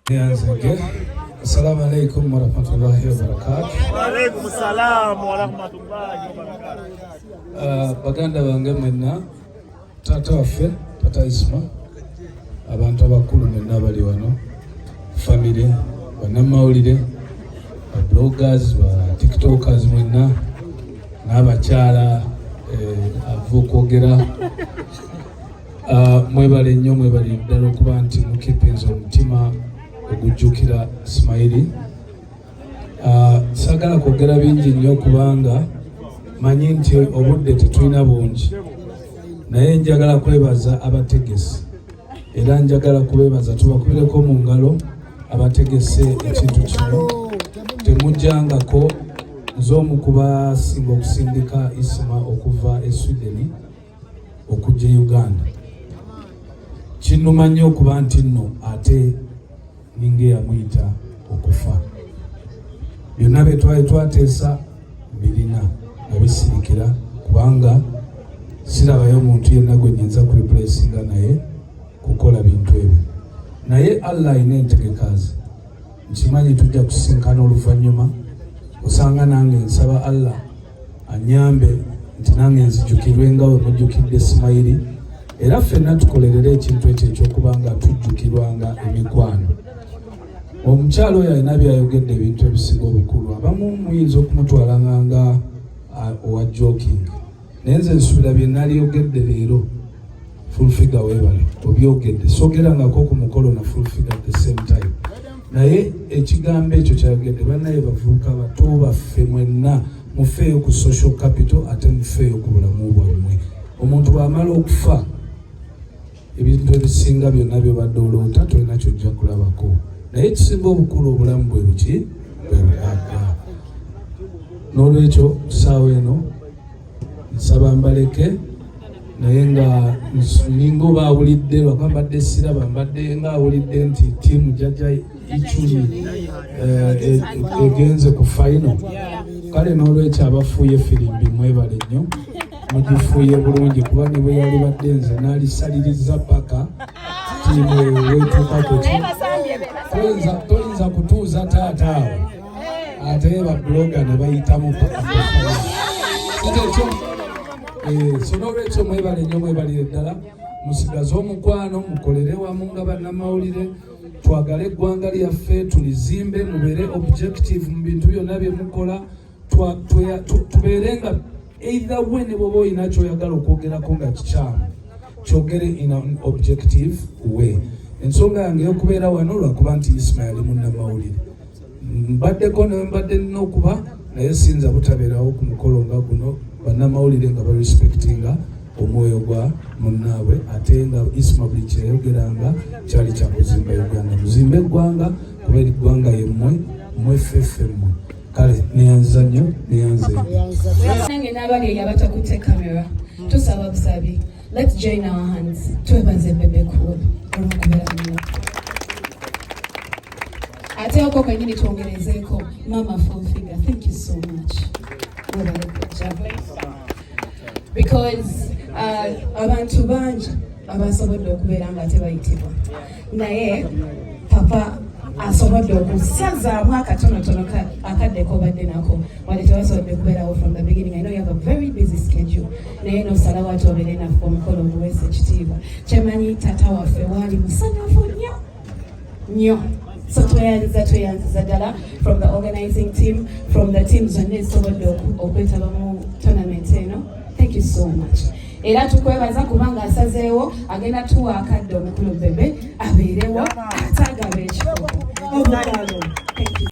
Assalamu alaikum warahmatullahi wabarakatuh. Wa alaikum salam warahmatullahi wabarakatuh. Baganda bange mwenna, tata waffe, tata Isma, abantu abakulu mwenna bali wano, family, bannamawulire, bloggers, tiktokers mwenna, n'abakyala avukwogera. Mwebale nnyo, mwebale ddala okuba nti mukipinza omutima okujjukira Ismail. Sagala kwogera bingi nnyo kubanga manyi nti obudde tetulina bungi, naye njagala kwebaza abategesi era njagala kubebaza tubakubireko mu ngalo abategese ekintu kino. Temujjangako nze omu kubasinga okusindika Isma okuva e Sweden okujja e Uganda. Kinnuma nnyo okuba nti nno ate ninge yamuyita okufa. Byonna bye twali twateesa birina nga bisirikira kubanga sirabayo omuntu yenna gwe nyinza kureplacinga naye kukola bintu ebyo. Naye Allah alina entegeka ze. Nkimanyi tujja kusinkana oluvannyuma, osanga nange nsaba Allah anyambe nti nange nzijjukirwe nga bwe mujjukidde Ismail, era ffenna tukolerere ekintu ekyo ekyokubanga tujjukirwanga emikwano. Omukyalo oyo alina byayogedde ebintu ebisinga obukulu, abamu muyinza okumutwalanga nga owa joking, naye nze nsuubira bye naliyogedde leero full figure weebale obyogedde, sogerangako ku mukolo na full figure at the same time. Naye ekigambo ekyo kyayogedde, bannaye bavubuka bato baffe mwenna mufeeyo ku social capital ate mufeeyo ku bulamu bwammwe. Omuntu bw'amala okufa ebintu ebisinga byonna byobadde oloota tolina kyojja kulabako, naye ekisinga obukulu obulamu bwe buki bwe bulaga. N'olwekyo tusaawa eno nsaba mbaleke, naye nga ninga baawulidde lwaka mbadde siraba, mbadde nga awulidde nti ttiimu jjajja Ichuli egenze ku final. Kale n'olwekyo abafuuye firimbi mwebale nnyo, mugifuuye bulungi kuba ne bwe yali badde nze n'alisaliriza paka ttiimu weetuukako ki. Toyinza kutuuza taata awo ate babloga ne bayitamu paka ekyo. So n'olwekyo mwebale nnyo, mwebalire ddala, musigaze omukwano, mukolere wamu nga bannamawulire, twagale eggwanga lyaffe, tulizimbe, mubeere objective mu bintu byonna bye mukola, tubeere nga either way ne bw'oba olina kyoyagala okwogerako nga kikyamu, kyogere in an objective way. Ensonga yange y'okubeera wano lwakuba nti Ismail munnamawulire. Mbaddeko nawe mbadde nina okuba, naye sinza butabeerawo ku mukolo nga guno, bannamawulire nga barespectinga omwoyo gwa munnaabwe, ate nga Isma buli kyeyayogeranga kyali kya kuzimba Uganda. Muzimbe eggwanga kuba eggwanga yemmwe, mweffeffe mmwe. Kale neyanza nnyo, neyanze nange n'abali eyo abatakutte kamera tusaba busabi, let's join our hands twebaze Bebe Cool olw'okubeera muno. Ate okwo kwennyini twongerezeeko Mama Full Figure, thank you so much. Because abantu bangi abasobodde okubeera nga tebayitibwa, naye papa asobodde okusazaamu akatonotono akaddeko badde nako wale tebasobodde kubeerawo from the beginning. I know you have a very busy schedule, naye nosalawo ati obeere naffe omukolo omuweesa ekitiibwa. Kyemanyi taata waffe waali musanyufu nnyo. So tweyanziza ddala from the organizing team, from the teams zonna ezisobodde okwetaba mu tournament eno. Thank you so much. Era tukwebaza kubanga asazeewo agenda tuwa akadde omukulu Bebe abeerewo ate agaba ekikopo. Thank you.